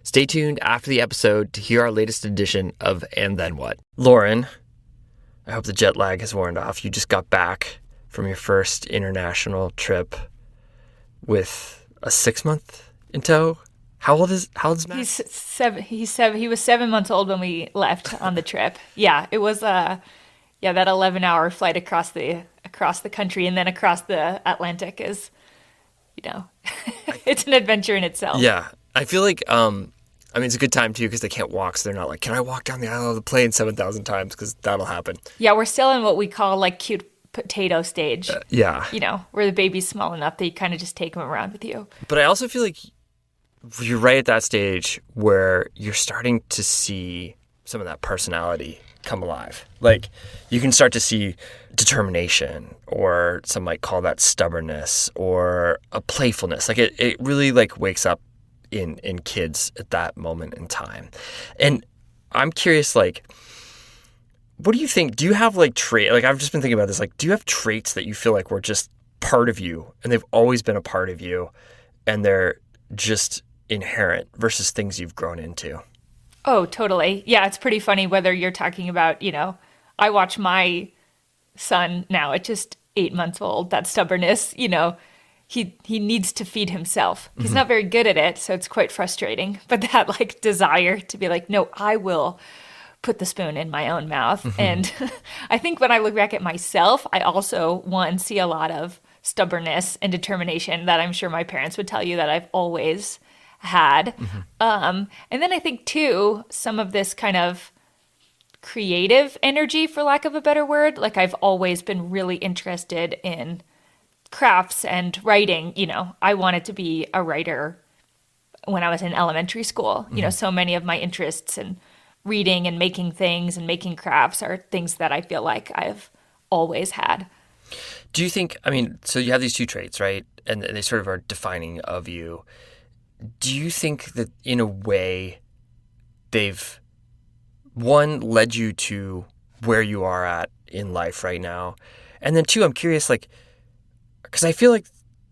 Stay tuned after the episode to hear our latest edition of And Then What. Lauren, I hope the jet lag has worn off. You just got back from your first international trip with a 6-month in tow. How old is Max? He was 7 months old when we left on the trip. Yeah, it was that 11-hour flight across the country and then across the Atlantic is, it's an adventure in itself. Yeah, I feel like it's a good time too because they can't walk, so they're not like, can I walk down the aisle of the plane 7,000 times? Because that'll happen. Yeah, we're still in what we call like cute potato stage. Yeah, where the baby's small enough that you kind of just take them around with you. But I also feel like you're right at that stage where you're starting to see some of that personality come alive. Like you can start to see determination, or some might call that stubbornness, or a playfulness. Like it really like wakes up in kids at that moment in time. And I'm curious, like, what do you think? Do you have like like I've just been thinking about this, like, do you have traits that you feel like were just part of you and they've always been a part of you and they're just inherent versus things you've grown into? Oh, totally. Yeah, it's pretty funny whether you're talking about, I watch my son now at just 8 months old, that stubbornness, he needs to feed himself. He's not very good at it, so it's quite frustrating. But that like desire to be like, no, I will put the spoon in my own mouth. And I think when I look back at myself, I also, see a lot of stubbornness and determination that I'm sure my parents would tell you that I've always had. And then I think too, some of this kind of creative energy, for lack of a better word, like I've always been really interested in crafts and writing. I wanted to be a writer when I was in elementary school. So many of my interests in reading and making things and making crafts are things that I feel like I've always had. Do you think, so you have these two traits, right? And they sort of are defining of you. Do you think that in a way they've, one, led you to where you are at in life right now? And then two, I'm curious, like, because I feel like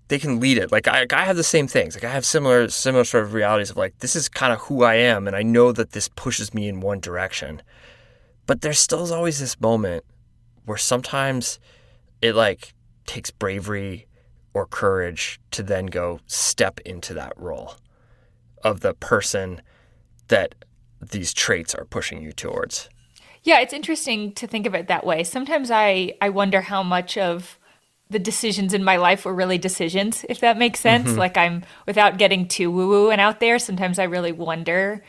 they can lead it. Like I have the same things. Like I have similar sort of realities of like, this is kind of who I am. And I know that this pushes me in one direction. But there still is always this moment where sometimes it like takes bravery or courage to then go step into that role of the person that these traits are pushing you towards. Yeah, it's interesting to think of it that way. Sometimes I wonder how much of the decisions in my life were really decisions, if that makes sense. Like without getting too woo-woo and out there, sometimes I really wonder.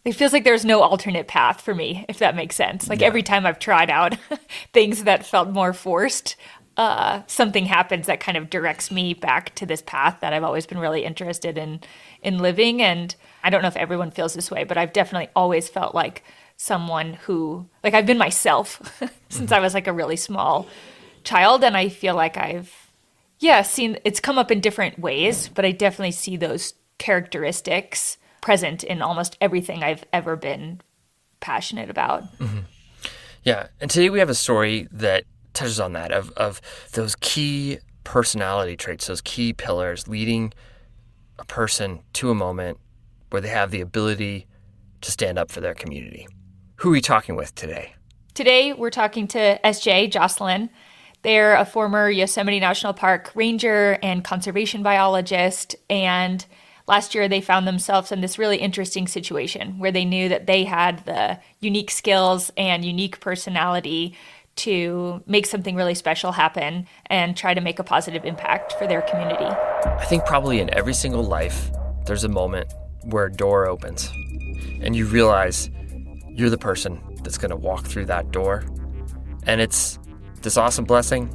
It feels like there's no alternate path for me, if that makes sense. Like every time I've tried out things that felt more forced, something happens that kind of directs me back to this path that I've always been really interested in living. And I don't know if everyone feels this way, but I've definitely always felt like someone who, like I've been myself since I was like a really small child. And I feel like I've, seen it's come up in different ways, but I definitely see those characteristics present in almost everything I've ever been passionate about. Yeah. And today we have a story that touches on that of those key personality traits, those key pillars leading a person to a moment where they have the ability to stand up for their community. Who are we talking with today? Today we're talking to SJ Joslin. They're a former Yosemite National Park ranger and conservation biologist, and last year they found themselves in this really interesting situation where they knew that they had the unique skills and unique personality to make something really special happen and try to make a positive impact for their community. I think probably in every single life, there's a moment where a door opens and you realize you're the person that's going to walk through that door. And it's this awesome blessing,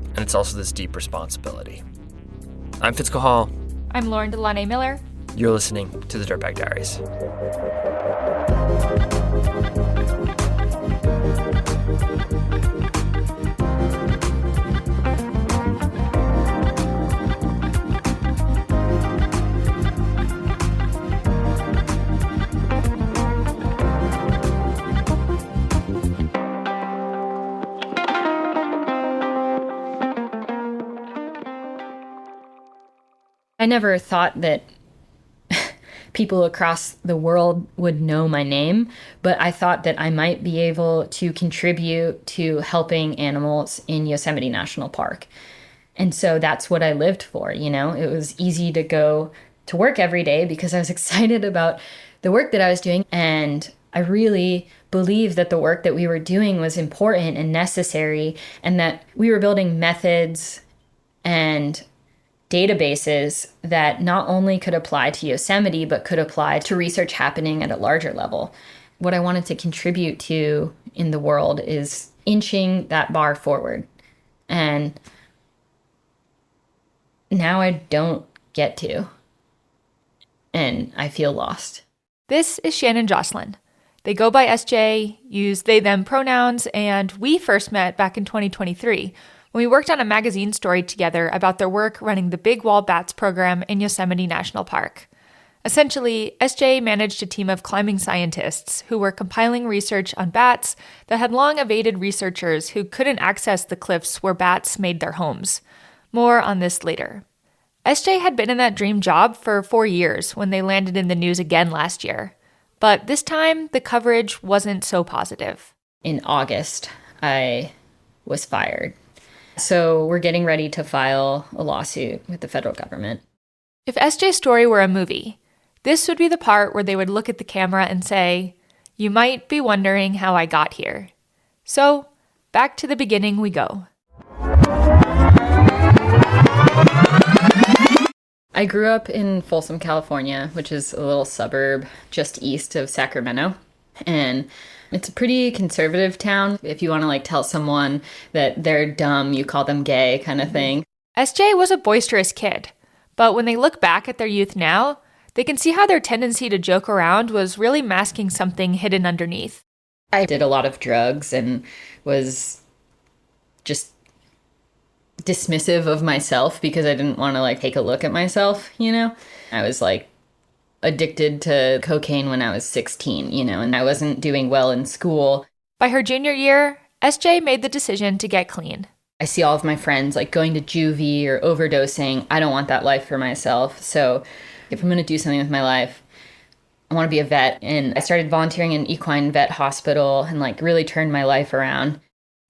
and it's also this deep responsibility. I'm Fitzco Hall. I'm Lauren Delaney Miller. You're listening to the Dirtbag Diaries. I never thought that people across the world would know my name, but I thought that I might be able to contribute to helping animals in Yosemite National Park. And so that's what I lived for, you know? It was easy to go to work every day because I was excited about the work that I was doing. And I really believed that the work that we were doing was important and necessary, and that we were building methods and databases that not only could apply to Yosemite, but could apply to research happening at a larger level. What I wanted to contribute to in the world is inching that bar forward. And now I don't get to. And I feel lost. This is Shannon Joslin. They go by SJ, use they, them pronouns, and we first met back in 2023 when we worked on a magazine story together about their work running the Big Wall Bats program in Yosemite National Park. Essentially, SJ managed a team of climbing scientists who were compiling research on bats that had long evaded researchers who couldn't access the cliffs where bats made their homes. More on this later. SJ had been in that dream job for 4 years when they landed in the news again last year. But this time, the coverage wasn't so positive. In August, I was fired. So we're getting ready to file a lawsuit with the federal government. If SJ's story were a movie, this would be the part where they would look at the camera and say, "You might be wondering how I got here." So, back to the beginning we go. I grew up in Folsom, California, which is a little suburb just east of Sacramento. And it's a pretty conservative town. If you want to tell someone that they're dumb, you call them gay kind of thing. SJ was a boisterous kid, but when they look back at their youth now, they can see how their tendency to joke around was really masking something hidden underneath. I did a lot of drugs and was just dismissive of myself because I didn't want to take a look at myself, you know? I was addicted to cocaine when I was 16, you know, and I wasn't doing well in school. By her junior year, SJ made the decision to get clean. I see all of my friends going to juvie or overdosing. I don't want that life for myself. So if I'm going to do something with my life, I want to be a vet. And I started volunteering in an equine vet hospital and really turned my life around.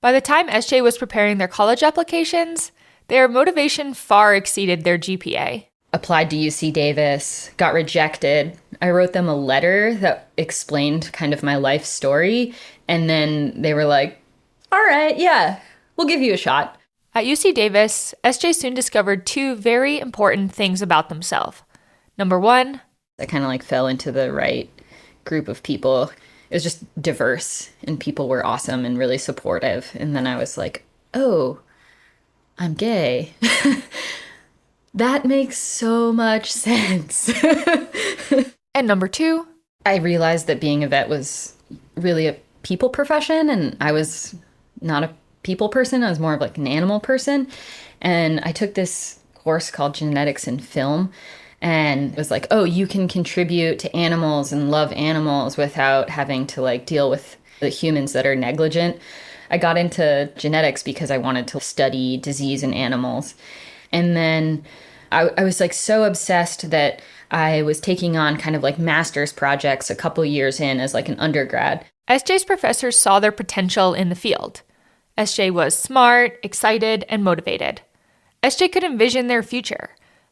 By the time SJ was preparing their college applications, their motivation far exceeded their GPA. Applied to UC Davis, got rejected. I wrote them a letter that explained kind of my life story. And then they were like, all right, yeah, we'll give you a shot. At UC Davis, SJ soon discovered 2 very important things about themselves. Number 1, I kind of fell into the right group of people. It was just diverse and people were awesome and really supportive. And then I was like, oh, I'm gay. That makes so much sense. And number 2, I realized that being a vet was really a people profession, and I was not a people person. I was more of an animal person. And I took this course called Genetics in Film, and it was oh, you can contribute to animals and love animals without having to deal with the humans that are negligent. I got into genetics because I wanted to study disease in animals. And then I was so obsessed that I was taking on kind of master's projects a couple years in as an undergrad. SJ's professors saw their potential in the field. SJ was smart, excited, and motivated. SJ could envision their future,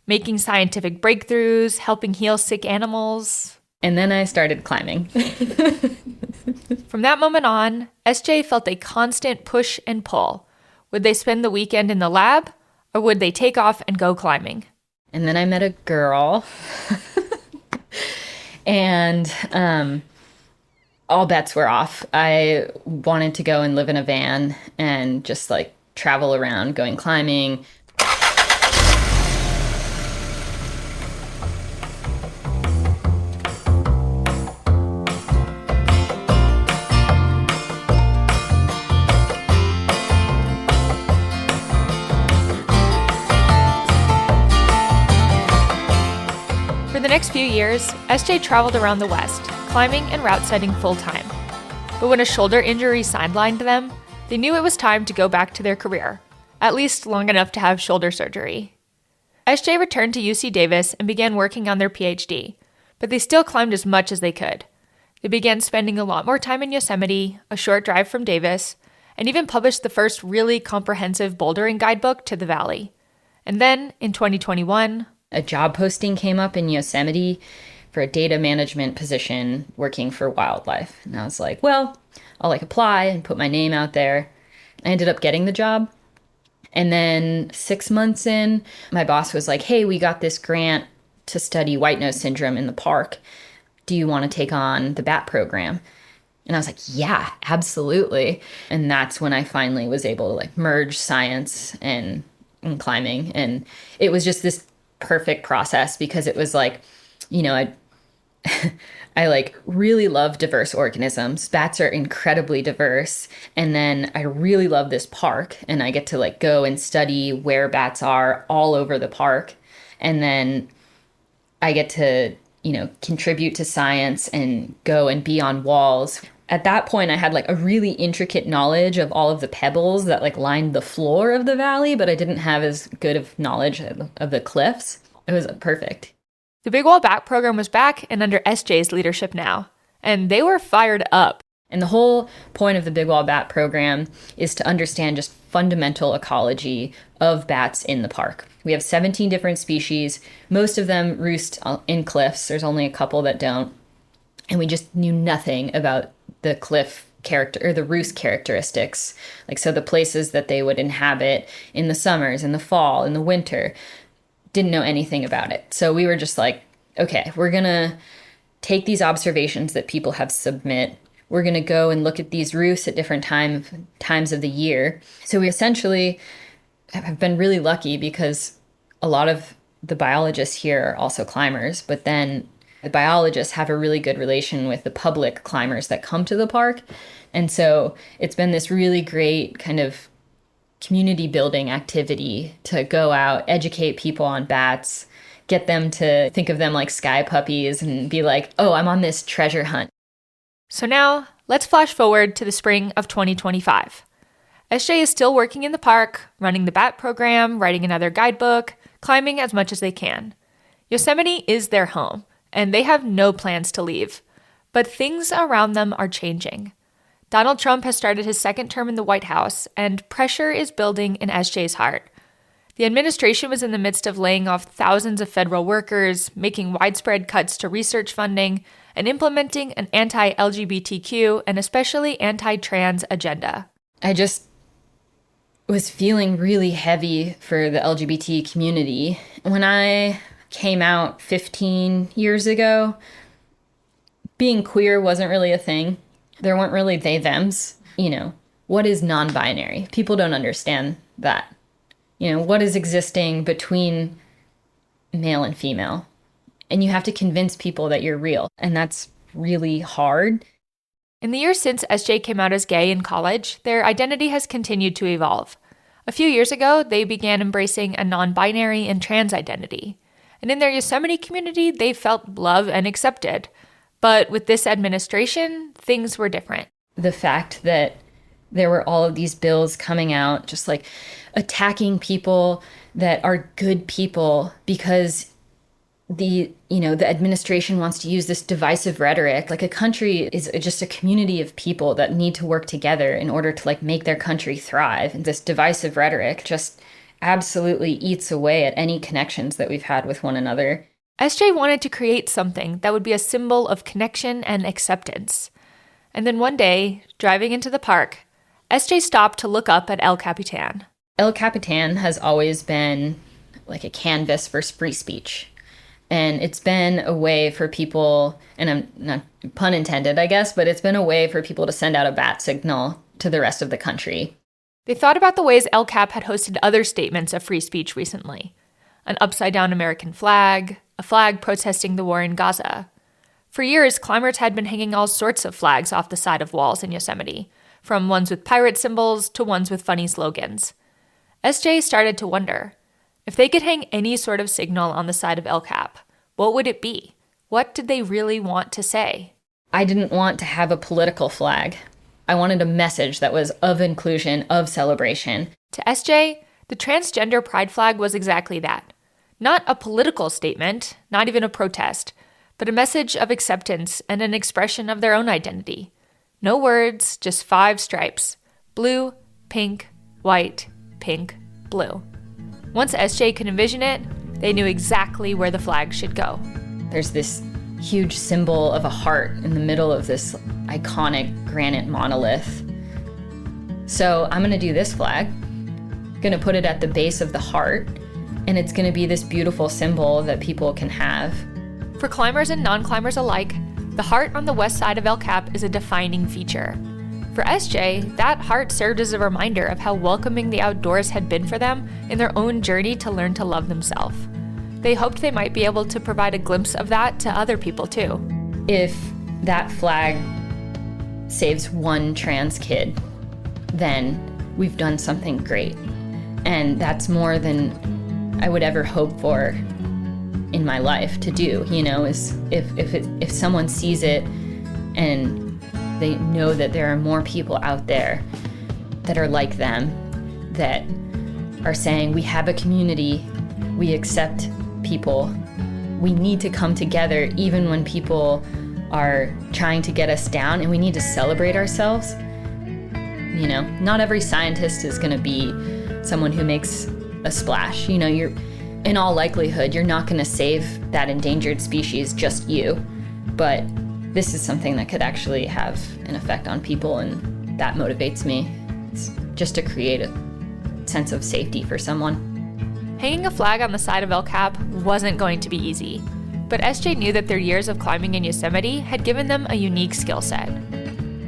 making scientific breakthroughs, helping heal sick animals. And then I started climbing. From that moment on, SJ felt a constant push and pull. Would they spend the weekend in the lab, or would they take off and go climbing? And then I met a girl. And all bets were off. I wanted to go and live in a van and just travel around going climbing. For the next few years, SJ traveled around the West, climbing and route setting full-time. But when a shoulder injury sidelined them, they knew it was time to go back to their career, at least long enough to have shoulder surgery. SJ returned to UC Davis and began working on their PhD, but they still climbed as much as they could. They began spending a lot more time in Yosemite, a short drive from Davis, and even published the first really comprehensive bouldering guidebook to the valley. And then, in 2021, a job posting came up in Yosemite for a data management position working for wildlife. And I was like, well, I'll apply and put my name out there. I ended up getting the job. And then 6 months in, my boss was like, hey, we got this grant to study white nose syndrome in the park. Do you want to take on the bat program? And I was like, yeah, absolutely. And that's when I finally was able to merge science and climbing. And it was just this perfect process because it was I really love diverse organisms. Bats are incredibly diverse. And then I really love this park and I get to go and study where bats are all over the park. And then I get to, contribute to science and go and be on walls. At that point, I had a really intricate knowledge of all of the pebbles that lined the floor of the valley, but I didn't have as good of knowledge of the cliffs. It was perfect. The Big Wall Bat program was back and under SJ's leadership now, and they were fired up. And the whole point of the Big Wall Bat program is to understand just fundamental ecology of bats in the park. We have 17 different species. Most of them roost in cliffs. There's only a couple that don't. And we just knew nothing about the cliff character or the roost characteristics. So the places that they would inhabit in the summers, in the fall, in the winter, didn't know anything about it. So we were just okay, we're going to take these observations that people have submit. We're going to go and look at these roosts at different times of the year. So we essentially have been really lucky because a lot of the biologists here are also climbers, but then the biologists have a really good relation with the public climbers that come to the park. And so it's been this really great kind of community building activity to go out, educate people on bats, get them to think of them like sky puppies and be like, oh, I'm on this treasure hunt. So now let's flash forward to the spring of 2025. SJ is still working in the park, running the bat program, writing another guidebook, climbing as much as they can. Yosemite is their home, and they have no plans to leave. But things around them are changing. Donald Trump has started his second term in the White House, and pressure is building in SJ's heart. The administration was in the midst of laying off thousands of federal workers, making widespread cuts to research funding, and implementing an anti-LGBTQ and especially anti-trans agenda. I just was feeling really heavy for the LGBT community. When I came out 15 years ago, being queer wasn't really a thing. There weren't really they-thems. What is non-binary? People don't understand that. What is existing between male and female? And you have to convince people that you're real. And that's really hard. In the years since SJ came out as gay in college, their identity has continued to evolve. A few years ago, they began embracing a non-binary and trans identity. And in their Yosemite community, they felt loved and accepted. But with this administration, things were different. The fact that there were all of these bills coming out, just attacking people that are good people because the administration wants to use this divisive rhetoric. A country is just a community of people that need to work together in order to make their country thrive. And this divisive rhetoric just absolutely eats away at any connections that we've had with one another. SJ wanted to create something that would be a symbol of connection and acceptance. And then one day, driving into the park, SJ stopped to look up at El Capitan. El Capitan has always been a canvas for free speech. And it's been a way for people, and I'm not pun intended, I guess, but it's been a way for people to send out a bat signal to the rest of the country. They thought about the ways El Cap had hosted other statements of free speech recently. An upside-down American flag, a flag protesting the war in Gaza. For years, climbers had been hanging all sorts of flags off the side of walls in Yosemite, from ones with pirate symbols to ones with funny slogans. SJ started to wonder, if they could hang any sort of signal on the side of El Cap, what would it be? What did they really want to say? I didn't want to have a political flag. I wanted a message that was of inclusion, of celebration. To SJ, the transgender pride flag was exactly that. Not a political statement, not even a protest, but a message of acceptance and an expression of their own identity. No words, just 5 stripes: blue, pink, white, pink, blue. Once SJ could envision it, they knew exactly where the flag should go. There's this huge symbol of a heart in the middle of this iconic granite monolith. So I'm gonna do this flag, gonna put it at the base of the heart, and it's gonna be this beautiful symbol that people can have. For climbers and non-climbers alike, the heart on the west side of El Cap is a defining feature. For SJ, that heart served as a reminder of how welcoming the outdoors had been for them in their own journey to learn to love themselves. They hoped they might be able to provide a glimpse of that to other people too. If that flag saves one trans kid, then we've done something great. And that's more than I would ever hope for in my life to do, is if someone sees it and they know that there are more people out there that are like them, that are saying, we have a community, we accept people, we need to come together even when people are trying to get us down, and we need to celebrate ourselves. Not every scientist is going to be someone who makes a splash. You're, in all likelihood, you're not going to save that endangered species, just you. But this is something that could actually have an effect on people, and that motivates me. It's just to create a sense of safety for someone. Hanging a flag on the side of El Cap wasn't going to be easy, but SJ knew that their years of climbing in Yosemite had given them a unique skill set.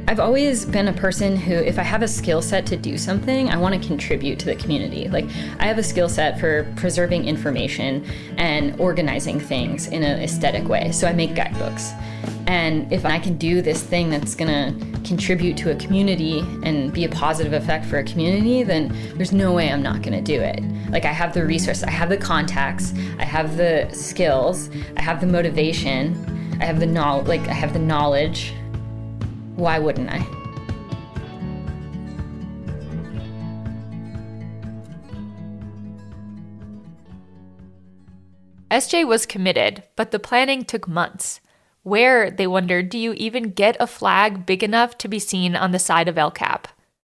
I've always been a person who, if I have a skill set to do something, I want to contribute to the community. Like, I have a skill set for preserving information and organizing things in an aesthetic way. So I make guidebooks. And if I can do this thing that's going to contribute to a community and be a positive effect for a community, then there's no way I'm not going to do it. Like, I have the resources, I have the contacts, I have the skills, I have the motivation, I have the knowledge. Why wouldn't I? SJ was committed, but the planning took months. Where, they wondered, do you even get a flag big enough to be seen on the side of El Cap?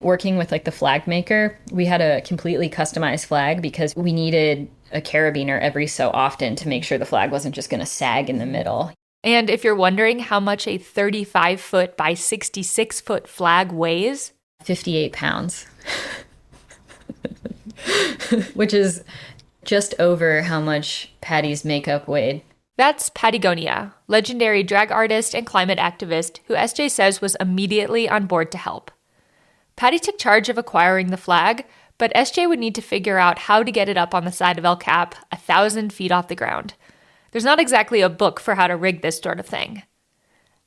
Working with the flag maker, we had a completely customized flag because we needed a carabiner every so often to make sure the flag wasn't just going to sag in the middle. And if you're wondering how much a 35-foot by 66-foot flag weighs, 58 pounds, which is just over how much Patty's makeup weighed. That's Patagonia, legendary drag artist and climate activist who SJ says was immediately on board to help. Patty took charge of acquiring the flag, but SJ would need to figure out how to get it up on the side of El Cap, 1,000 feet off the ground. There's not exactly a book for how to rig this sort of thing.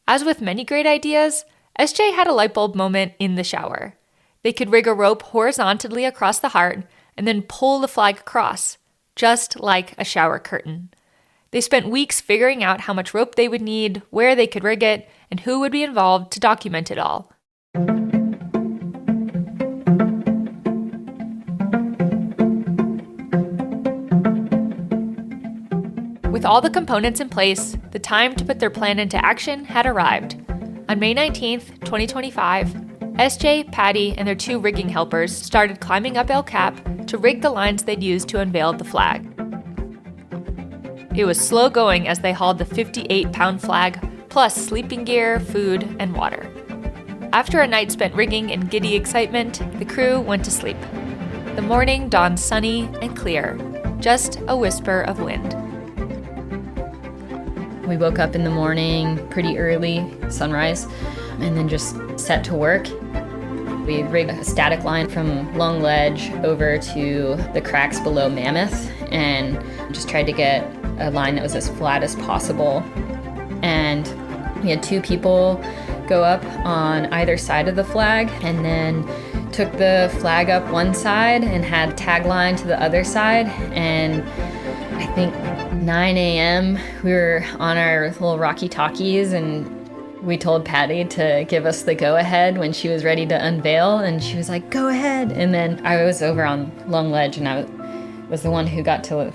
As with many great ideas, SJ had a light bulb moment in the shower. They could rig a rope horizontally across the heart and then pull the flag across, just like a shower curtain. They spent weeks figuring out how much rope they would need, where they could rig it, and who would be involved to document it all. With all the components in place, the time to put their plan into action had arrived. On May 19th, 2025, SJ, Patty, and their 2 rigging helpers started climbing up El Cap to rig the lines they'd use to unveil the flag. It was slow going as they hauled the 58-pound flag, plus sleeping gear, food, and water. After a night spent rigging in giddy excitement, the crew went to sleep. The morning dawned sunny and clear, just a whisper of wind. We woke up in the morning pretty early, sunrise, and then just set to work. We rigged a static line from Long Ledge over to the cracks below Mammoth and just tried to get a line that was as flat as possible. And we had 2 people go up on either side of the flag and then took the flag up one side and had tagline to the other side. And I think 9 a.m. we were on our little walkie-talkies and we told Patty to give us the go-ahead when she was ready to unveil, and she was like, go ahead. And then I was over on Long Ledge and I was the one who got to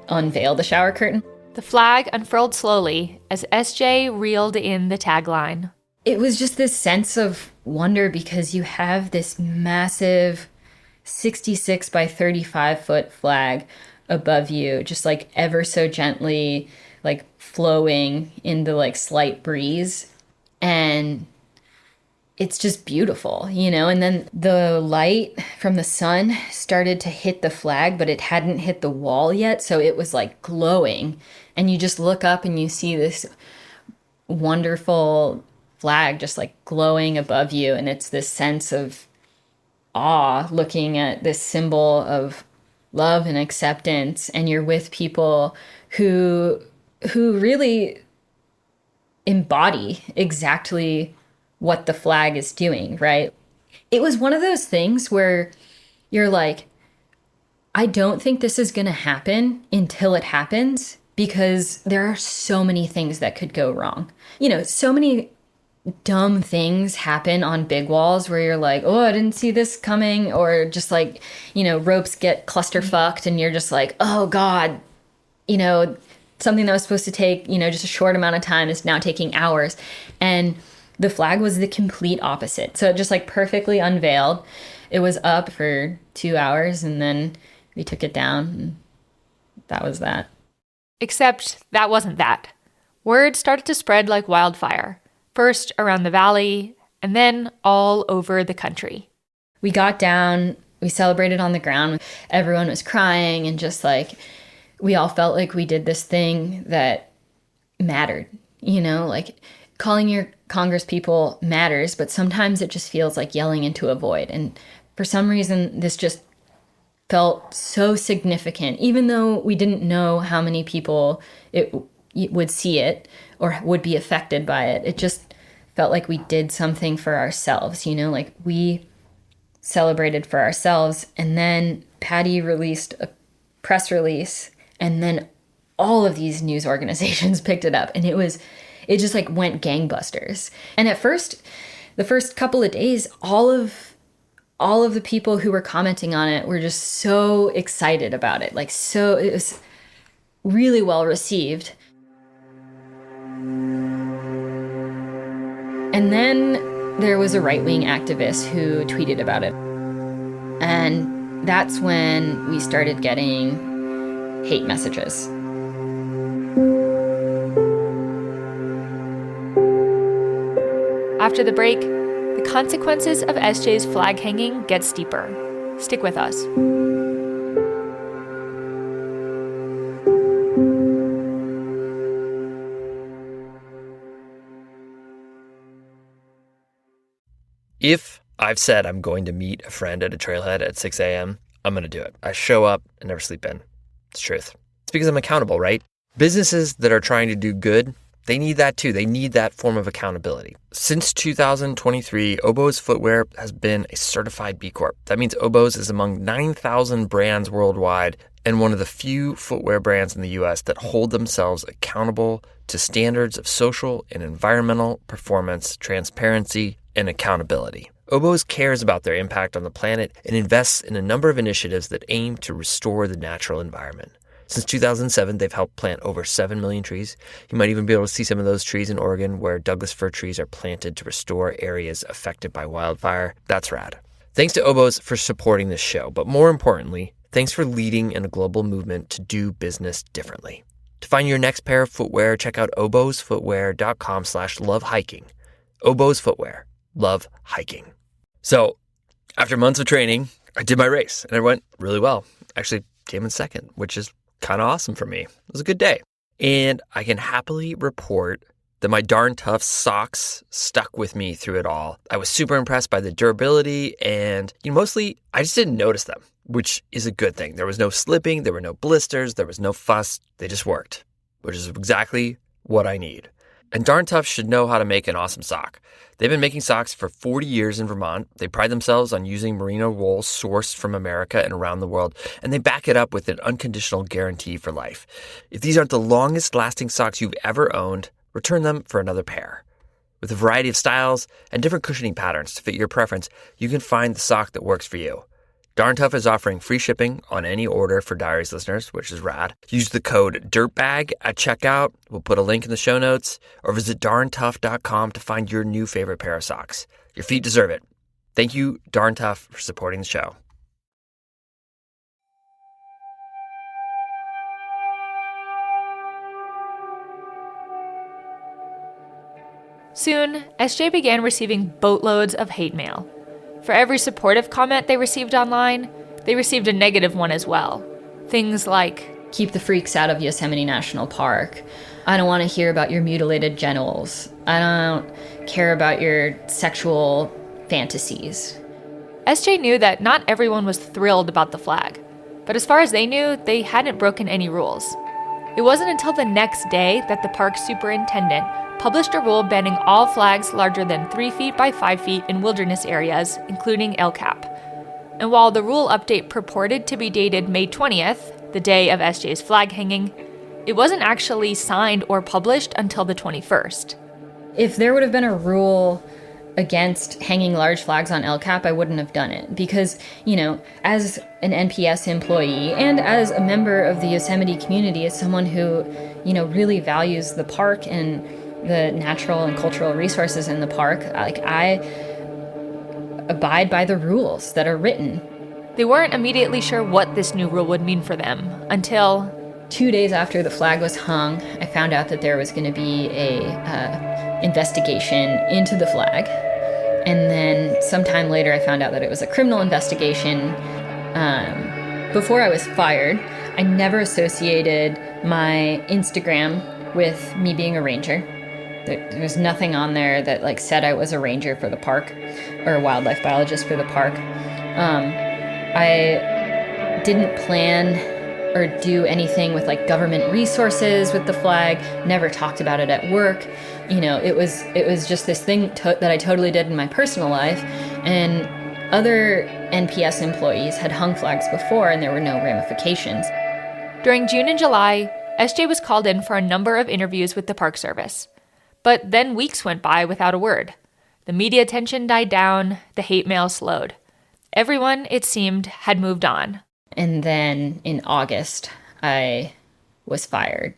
unveil the shower curtain. The flag unfurled slowly as SJ reeled in the tagline. It was just this sense of wonder because you have this massive 66 by 35 foot flag above you, just like ever so gently, like flowing in the like slight breeze. And it's just beautiful, you know? And then the light from the sun started to hit the flag, but it hadn't hit the wall yet. So it was like glowing. And you just look up and you see this wonderful flag just like glowing above you. And it's this sense of awe looking at this symbol of love and acceptance. And you're with people who really embody exactly what the flag is doing, right? It was one of those things where you're like, I don't think this is going to happen until it happens, because there are so many things that could go wrong. You know, so many dumb things happen on big walls where you're like, oh, I didn't see this coming. Or just like, you know, ropes get clusterfucked and you're just like, oh God, you know, something that was supposed to take, you know, just a short amount of time is now taking hours. And the flag was the complete opposite. So it just like perfectly unveiled. It was up for 2 hours and then we took it down and that was that. Except that wasn't that. Word started to spread like wildfire, first around the valley and then all over the country. We got down, we celebrated on the ground. Everyone was crying and just like, we all felt like we did this thing that mattered, you know, like calling your Congress people matters, but sometimes it just feels like yelling into a void. And for some reason, this just felt so significant, even though we didn't know how many people it would see it or would be affected by it. It just felt like we did something for ourselves, you know, like we celebrated for ourselves. And then Patty released a press release, and then all of these news organizations picked it up, and it just like went gangbusters. And at first, the first couple of days, all of the people who were commenting on it were just so excited about it. Like, so it was really well received. And then there was a right-wing activist who tweeted about it. And that's when we started getting hate messages. After the break, the consequences of SJ's flag hanging get steeper. Stick with us. If I've said I'm going to meet a friend at a trailhead at 6 a.m., I'm going to do it. I show up and never sleep in. It's the truth. It's because I'm accountable, right? Businesses that are trying to do good, they need that too. They need that form of accountability. Since 2023, Oboz Footwear has been a certified B Corp. That means Oboz is among 9,000 brands worldwide and one of the few footwear brands in the U.S. that hold themselves accountable to standards of social and environmental performance, transparency, and accountability. Oboz cares about their impact on the planet and invests in a number of initiatives that aim to restore the natural environment. Since 2007, they've helped plant over 7 million trees. You might even be able to see some of those trees in Oregon where Douglas fir trees are planted to restore areas affected by wildfire. That's rad. Thanks to Oboz for supporting this show, but more importantly, thanks for leading in a global movement to do business differently. To find your next pair of footwear, check out obozfootwear.com/lovehiking. Oboz Footwear. Love hiking. So, after months of training, I did my race, and it went really well. Actually, came in second, which is kind of awesome for me. It was a good day. And I can happily report that my darn tough socks stuck with me through it all. I was super impressed by the durability, and mostly I just didn't notice them, which is a good thing. There was no slipping, there were no blisters, there was no fuss. They just worked, which is exactly what I need. And Darn Tough should know how to make an awesome sock. They've been making socks for 40 years in Vermont. They pride themselves on using merino wool sourced from America and around the world, and they back it up with an unconditional guarantee for life. If these aren't the longest-lasting socks you've ever owned, return them for another pair. With a variety of styles and different cushioning patterns to fit your preference, you can find the sock that works for you. Darn Tough is offering free shipping on any order for Diaries listeners, which is rad. Use the code DIRTBAG at checkout. We'll put a link in the show notes, or visit darntough.com to find your new favorite pair of socks. Your feet deserve it. Thank you, Darn Tough, for supporting the show. Soon, SJ began receiving boatloads of hate mail. For every supportive comment they received online, they received a negative one as well. Things like, "Keep the freaks out of Yosemite National Park. I don't want to hear about your mutilated genitals. I don't care about your sexual fantasies." SJ knew that not everyone was thrilled about the flag, but as far as they knew, they hadn't broken any rules. It wasn't until the next day that the park superintendent published a rule banning all flags larger than 3 feet by 5 feet in wilderness areas, including El Cap. And while the rule update purported to be dated May 20th, the day of SJ's flag hanging, it wasn't actually signed or published until the 21st. If there would have been a rule against hanging large flags on El Cap, I wouldn't have done it. Because, as an NPS employee and as a member of the Yosemite community, as someone who, really values the park and the natural and cultural resources in the park, I abide by the rules that are written. They weren't immediately sure what this new rule would mean for them until 2 days after the flag was hung, I found out that there was going to be a investigation into the flag. And then sometime later, I found out that it was a criminal investigation. Before I was fired, I never associated my Instagram with me being a ranger. There was nothing on there that said I was a ranger for the park or a wildlife biologist for the park. I didn't plan or do anything with government resources with the flag. Never talked about it at work. It was just this thing that I totally did in my personal life. And other NPS employees had hung flags before, and there were no ramifications. During June and July, SJ was called in for a number of interviews with the Park Service. But then weeks went by without a word. The media attention died down, the hate mail slowed. Everyone, it seemed, had moved on. And then in August, I was fired.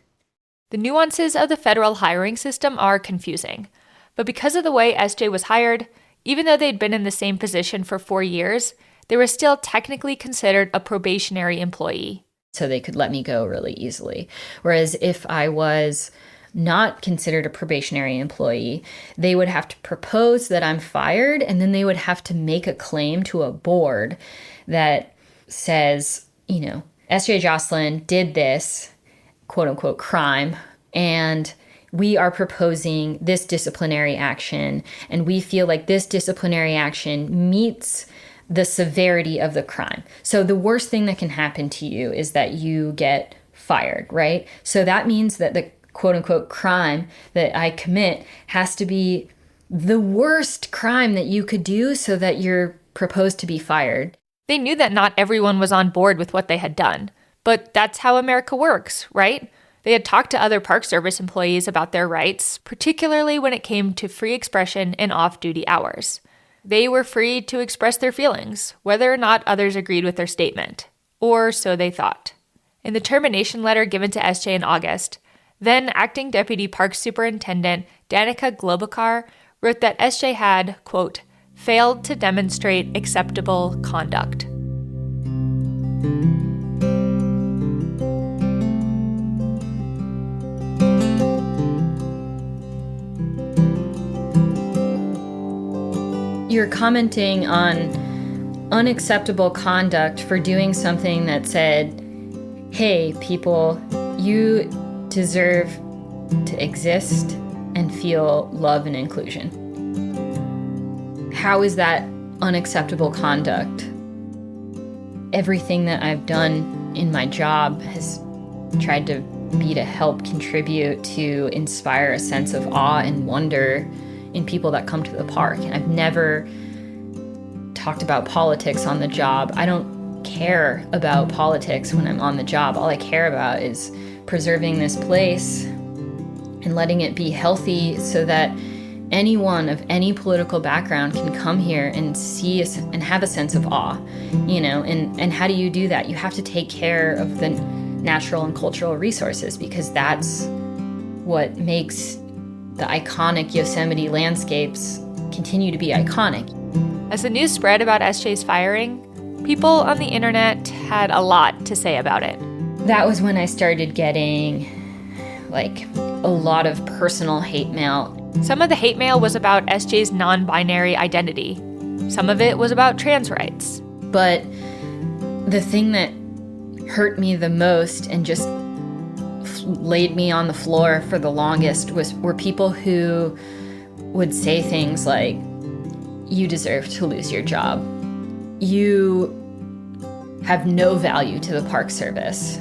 The nuances of the federal hiring system are confusing. But because of the way SJ was hired, even though they'd been in the same position for 4 years, they were still technically considered a probationary employee. So they could let me go really easily. Whereas if I was not considered a probationary employee, they would have to propose that I'm fired, and then they would have to make a claim to a board that says, SJ Joslin did this, quote unquote, crime, and we are proposing this disciplinary action, and we feel like this disciplinary action meets the severity of the crime. So the worst thing that can happen to you is that you get fired, right? So that means that the quote unquote crime that I commit has to be the worst crime that you could do so that you're proposed to be fired. They knew that not everyone was on board with what they had done, but that's how America works, right? They had talked to other Park Service employees about their rights, particularly when it came to free expression and off-duty hours. They were free to express their feelings, whether or not others agreed with their statement, or so they thought. In the termination letter given to SJ in August, then Acting Deputy Park Superintendent Danica Globokar wrote that SJ had, quote, failed to demonstrate acceptable conduct. You're commenting on unacceptable conduct for doing something that said, hey, people, you deserve to exist and feel love and inclusion. How is that unacceptable conduct? Everything that I've done in my job has tried to be to help contribute to inspire a sense of awe and wonder in people that come to the park. And I've never talked about politics on the job. I don't care about politics when I'm on the job. All I care about is preserving this place and letting it be healthy so that anyone of any political background can come here and see us and have a sense of awe, and how do you do that? You have to take care of the natural and cultural resources, because that's what makes the iconic Yosemite landscapes continue to be iconic. As the news spread about SJ's firing, people on the internet had a lot to say about it. That was when I started getting a lot of personal hate mail. Some of the hate mail was about SJ's non-binary identity. Some of it was about trans rights. But the thing that hurt me the most and just laid me on the floor for the longest were people who would say things like, "You deserve to lose your job. You have no value to the Park Service."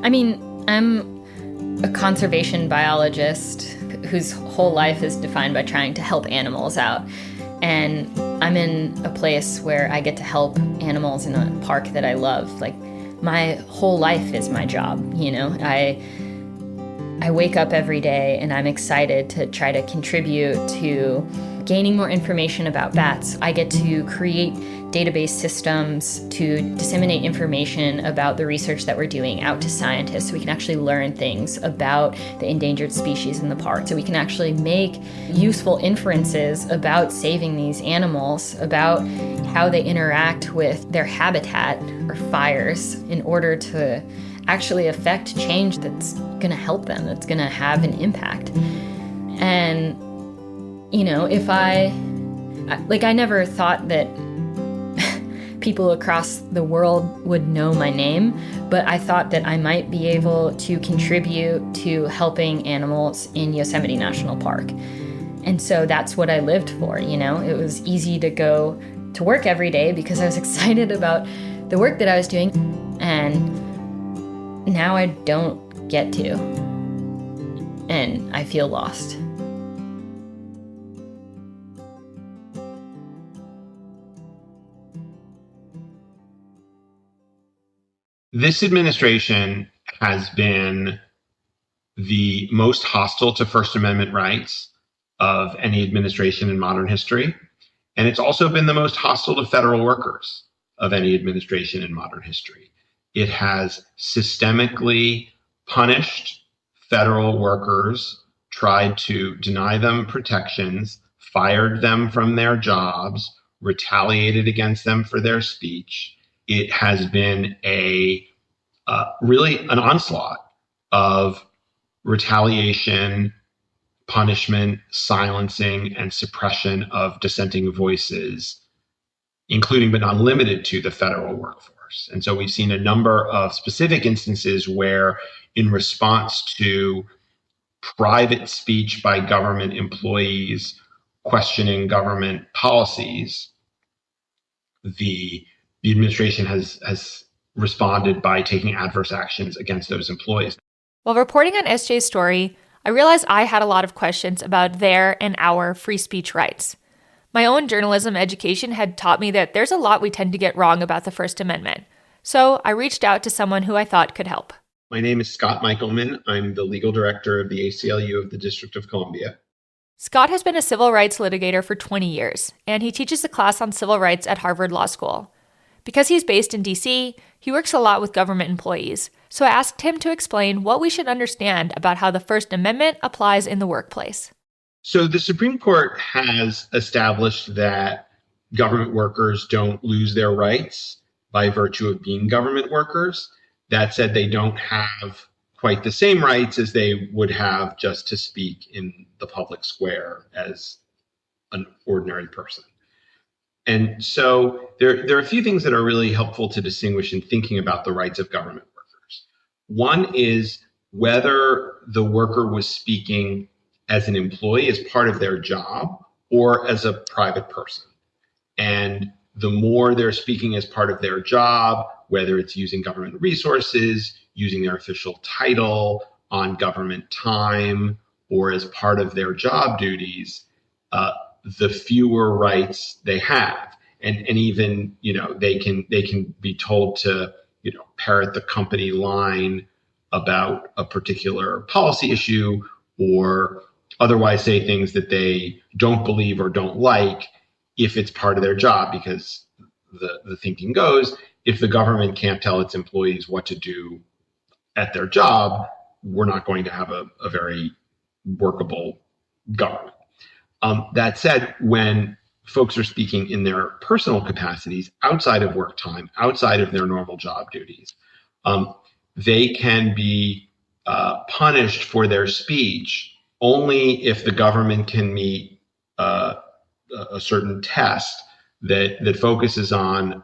I mean, I'm a conservation biologist whose whole life is defined by trying to help animals out. And I'm in a place where I get to help animals in a park that I love. My whole life is my job, I wake up every day and I'm excited to try to contribute to gaining more information about bats. I get to create database systems to disseminate information about the research that we're doing out to scientists, so we can actually learn things about the endangered species in the park, so we can actually make useful inferences about saving these animals, about how they interact with their habitat or fires, in order to actually affect change that's going to help them, that's going to have an impact. And if I never thought that people across the world would know my name, but I thought that I might be able to contribute to helping animals in Yosemite National Park. And so that's what I lived for, It was easy to go to work every day because I was excited about the work that I was doing. And now I don't get to. And I feel lost. This administration has been the most hostile to First Amendment rights of any administration in modern history. And it's also been the most hostile to federal workers of any administration in modern history. It has systemically punished federal workers, tried to deny them protections, fired them from their jobs, retaliated against them for their speech. It has been really an onslaught of retaliation, punishment, silencing, and suppression of dissenting voices, including but not limited to the federal workforce. And so we've seen a number of specific instances where, in response to private speech by government employees questioning government policies, the administration has responded by taking adverse actions against those employees. While reporting on SJ's story, I realized I had a lot of questions about their and our free speech rights. My own journalism education had taught me that there's a lot we tend to get wrong about the First Amendment. So I reached out to someone who I thought could help. My name is Scott Michelman. I'm the legal director of the ACLU of the District of Columbia. Scott has been a civil rights litigator for 20 years, and he teaches a class on civil rights at Harvard Law School. Because he's based in DC, he works a lot with government employees, so I asked him to explain what we should understand about how the First Amendment applies in the workplace. So the Supreme Court has established that government workers don't lose their rights by virtue of being government workers. That said, they don't have quite the same rights as they would have just to speak in the public square as an ordinary person. And so there are a few things that are really helpful to distinguish in thinking about the rights of government workers. One is whether the worker was speaking as an employee, as part of their job, or as a private person. And the more they're speaking as part of their job, whether it's using government resources, using their official title, on government time, or as part of their job duties, the fewer rights they have. And even, they can be told to, parrot the company line about a particular policy issue, or otherwise say things that they don't believe or don't like if it's part of their job, because the thinking goes, if the government can't tell its employees what to do at their job, we're not going to have a very workable government. That said, when folks are speaking in their personal capacities outside of work time, outside of their normal job duties, they can be punished for their speech only if the government can meet a certain test that focuses on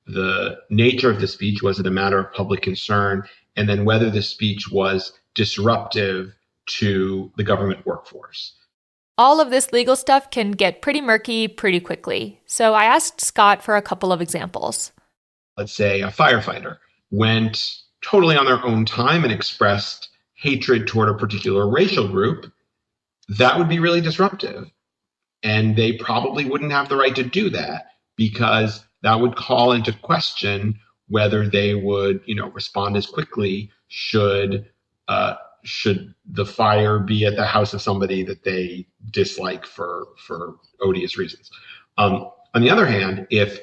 the nature of the speech. Was it a matter of public concern? And then whether the speech was disruptive to the government workforce. All of this legal stuff can get pretty murky pretty quickly. So I asked Scott for a couple of examples. Let's say a firefighter went totally on their own time and expressed hatred toward a particular racial group. That would be really disruptive. And they probably wouldn't have the right to do that, because that would call into question whether they would, respond as quickly should the fire be at the house of somebody that they dislike for odious reasons. On the other hand, if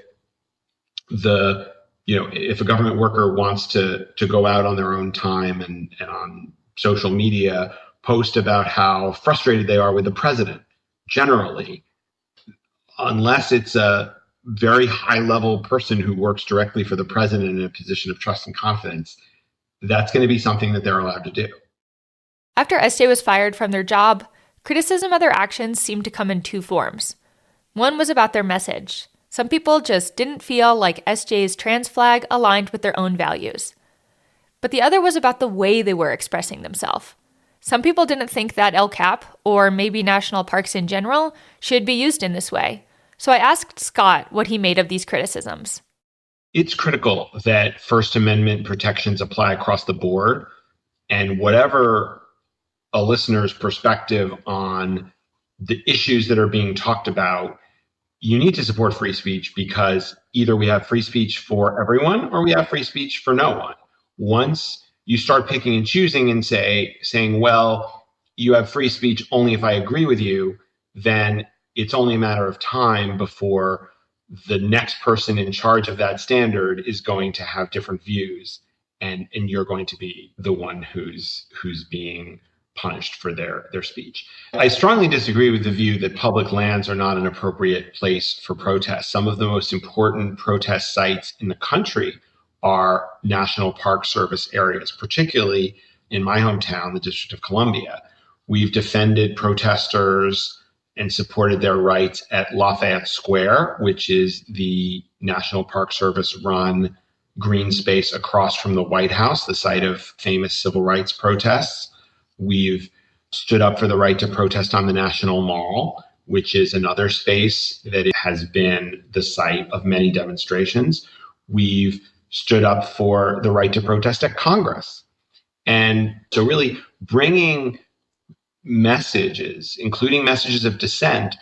a government worker wants to go out on their own time and on social media post about how frustrated they are with the president, generally, unless it's a very high level person who works directly for the president in a position of trust and confidence, that's going to be something that they're allowed to do. After SJ was fired from their job, criticism of their actions seemed to come in two forms. One was about their message. Some people just didn't feel like SJ's trans flag aligned with their own values. But the other was about the way they were expressing themselves. Some people didn't think that El Cap, or maybe national parks in general, should be used in this way. So I asked Scott what he made of these criticisms. It's critical that First Amendment protections apply across the board, and whatever a listener's perspective on the issues that are being talked about, you need to support free speech, because either we have free speech for everyone or we have free speech for no one. Once you start picking and choosing and saying, well, you have free speech only if I agree with you, then it's only a matter of time before the next person in charge of that standard is going to have different views, and you're going to be the one who's being punished for their speech. I strongly disagree with the view that public lands are not an appropriate place for protests. Some of the most important protest sites in the country are National Park Service areas, particularly in my hometown, the District of Columbia. We've defended protesters and supported their rights at Lafayette Square, which is the National Park Service run green space across from the White House, the site of famous civil rights protests. We've stood up for the right to protest on the National Mall, which is another space that has been the site of many demonstrations. We've stood up for the right to protest at Congress. And so really bringing messages, including messages of dissent,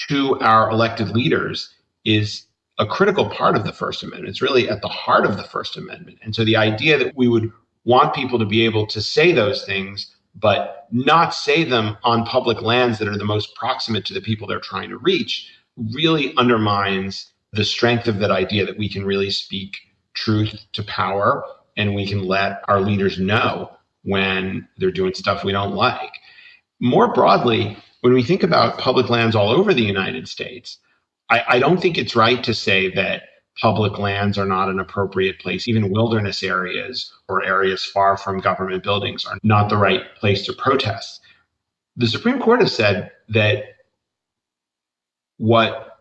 to our elected leaders is a critical part of the First Amendment. It's really at the heart of the First Amendment. And so the idea that we would want people to be able to say those things, but not say them on public lands that are the most proximate to the people they're trying to reach, really undermines the strength of that idea that we can really speak truth to power, and we can let our leaders know when they're doing stuff we don't like. More broadly, when we think about public lands all over the United States, I don't think it's right to say that public lands are not an appropriate place. Even wilderness areas or areas far from government buildings are not the right place to protest. The Supreme Court has said that what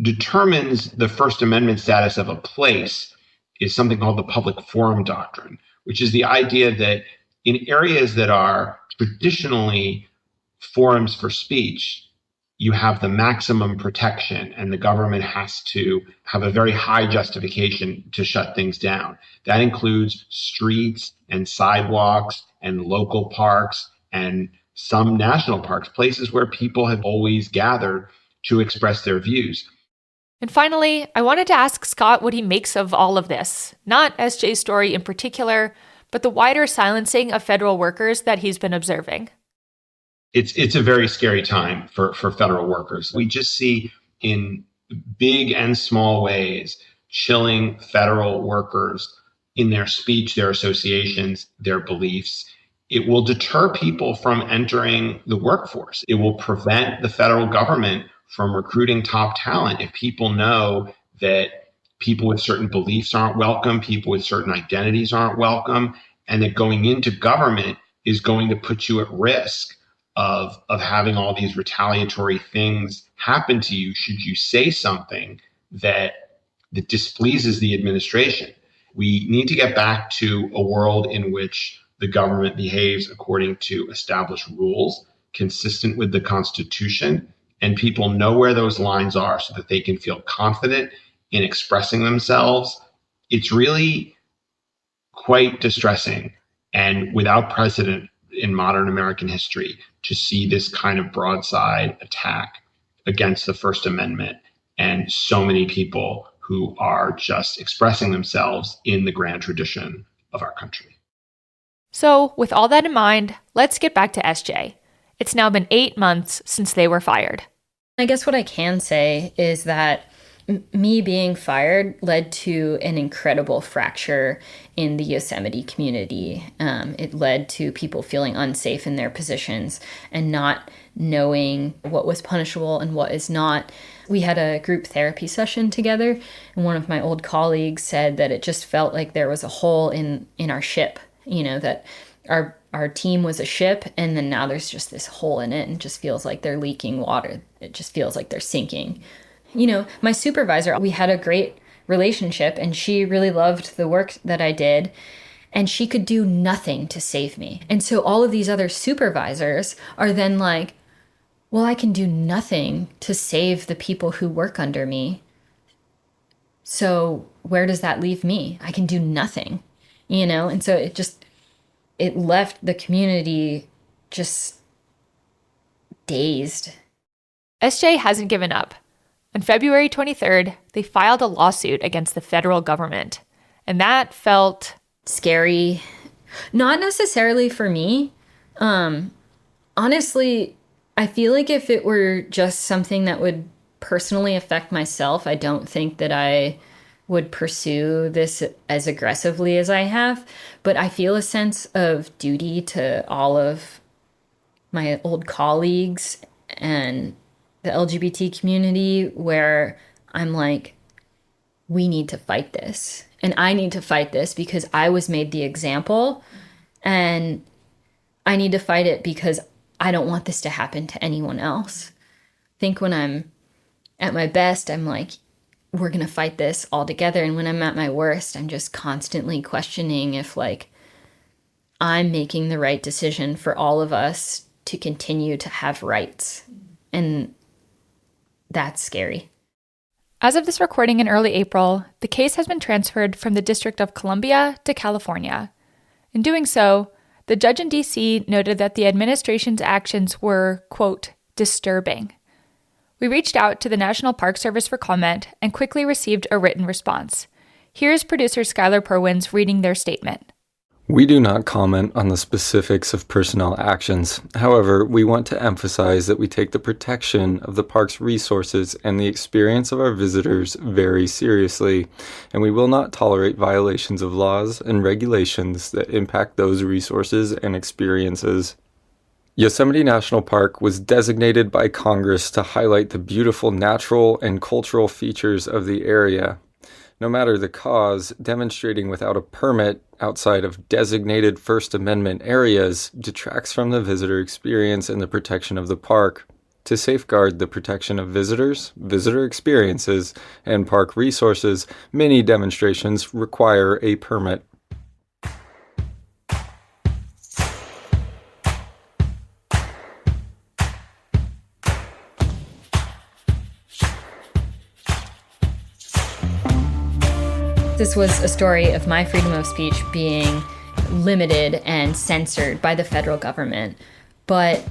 determines the First Amendment status of a place is something called the public forum doctrine, which is the idea that in areas that are traditionally forums for speech, you have the maximum protection, and the government has to have a very high justification to shut things down. That includes streets and sidewalks and local parks and some national parks, places where people have always gathered to express their views. And finally, I wanted to ask Scott what he makes of all of this, not SJ's story in particular, but the wider silencing of federal workers that he's been observing. it's a very scary time for federal workers. We just see in big and small ways chilling federal workers in their speech, their associations, their beliefs. It will deter people from entering the workforce. It will prevent the federal government from recruiting top talent if people know that people with certain beliefs aren't welcome, people with certain identities aren't welcome, and that going into government is going to put you at risk of having all these retaliatory things happen to you should you say something that displeases the administration. We need to get back to a world in which the government behaves according to established rules, consistent with the Constitution, and people know where those lines are so that they can feel confident in expressing themselves. It's really quite distressing and without precedent in modern American history to see this kind of broadside attack against the First Amendment and so many people who are just expressing themselves in the grand tradition of our country. So, with all that in mind, let's get back to SJ. It's now been 8 months since they were fired. I guess what I can say is that me being fired led to an incredible fracture in the Yosemite community. It led to people feeling unsafe in their positions and not knowing what was punishable and what is not. We had a group therapy session together, and one of my old colleagues said that it just felt like there was a hole in our ship, that our team was a ship, and then now there's just this hole in it, and it just feels like they're leaking water. It just feels like they're sinking. My supervisor, we had a great relationship, and she really loved the work that I did, and she could do nothing to save me. And so all of these other supervisors are then like, well, I can do nothing to save the people who work under me. So where does that leave me? I can do nothing, And so it left the community just dazed. SJ hasn't given up. On February 23rd, they filed a lawsuit against the federal government. And that felt scary. Not necessarily for me. Honestly, I feel like if it were just something that would personally affect myself, I don't think that I would pursue this as aggressively as I have. But I feel a sense of duty to all of my old colleagues and the LGBT community where I'm like, we need to fight this. And I need to fight this because I was made the example, and I need to fight it because I don't want this to happen to anyone else. I think when I'm at my best, I'm like, we're going to fight this all together. And when I'm at my worst, I'm just constantly questioning if I'm making the right decision for all of us to continue to have rights. And that's scary. As of this recording in early April, the case has been transferred from the District of Columbia to California. In doing so, the judge in D.C. noted that the administration's actions were, quote, disturbing. We reached out to the National Park Service for comment and quickly received a written response. Here's producer Skylar Perwins reading their statement. We do not comment on the specifics of personnel actions. However, we want to emphasize that we take the protection of the park's resources and the experience of our visitors very seriously, and we will not tolerate violations of laws and regulations that impact those resources and experiences. Yosemite National Park was designated by Congress to highlight the beautiful natural and cultural features of the area. No matter the cause, demonstrating without a permit outside of designated First Amendment areas detracts from the visitor experience and the protection of the park. To safeguard the protection of visitors, visitor experiences, and park resources, many demonstrations require a permit. This was a story of my freedom of speech being limited and censored by the federal government. But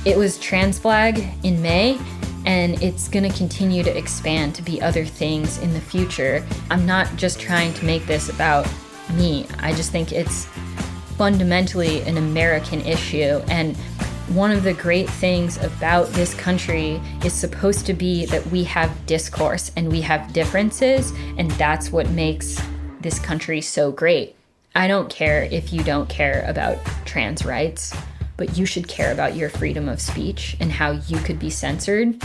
it was Trans Flag in May, and it's going to continue to expand to be other things in the future. I'm not just trying to make this about me. I just think it's fundamentally an American issue, and One of the great things about this country is supposed to be that we have discourse and we have differences, and that's what makes this country so great. I don't care if you don't care about trans rights, but you should care about your freedom of speech and how you could be censored.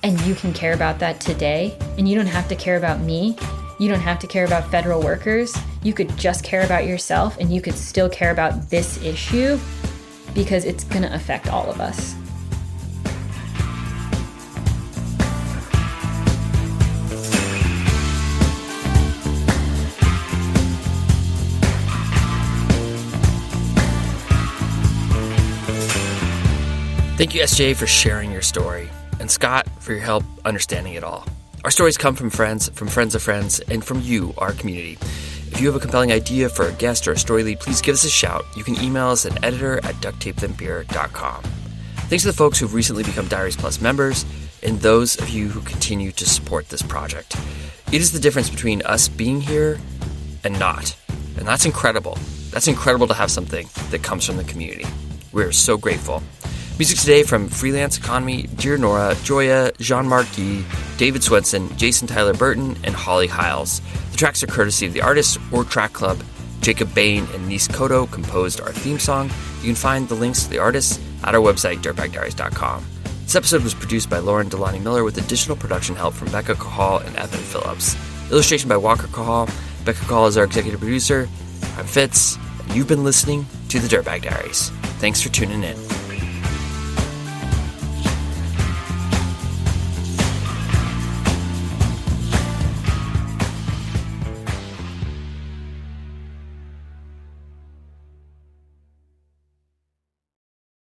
And you can care about that today, and you don't have to care about me. You don't have to care about federal workers. You could just care about yourself, and you could still care about this issue because it's going to affect all of us. Thank you, SJ, for sharing your story, and Scott for your help understanding it all. Our stories come from friends of friends, and from you, our community. If you have a compelling idea for a guest or a story lead, please give us a shout. You can email us at editor@ducktapethenbeer.com. Thanks to the folks who've recently become Diaries Plus members, and those of you who continue to support this project. It is the difference between us being here and not. And that's incredible. That's incredible to have something that comes from the community. We're so grateful. Music today from Freelance Economy, Dear Nora, Joya, Jean-Marc Guy, David Swenson, Jason Tyler Burton, and Holly Hiles. The tracks are courtesy of the artists or Track Club. Jacob Bain and Nis Koto composed our theme song. You can find the links to the artists at our website, dirtbagdiaries.com. This episode was produced by Lauren Delani Miller with additional production help from Becca Cahal and Evan Phillips. Illustration by Walker Cahal. Becca Cahal is our executive producer. I'm Fitz, and you've been listening to the Dirtbag Diaries. Thanks for tuning in.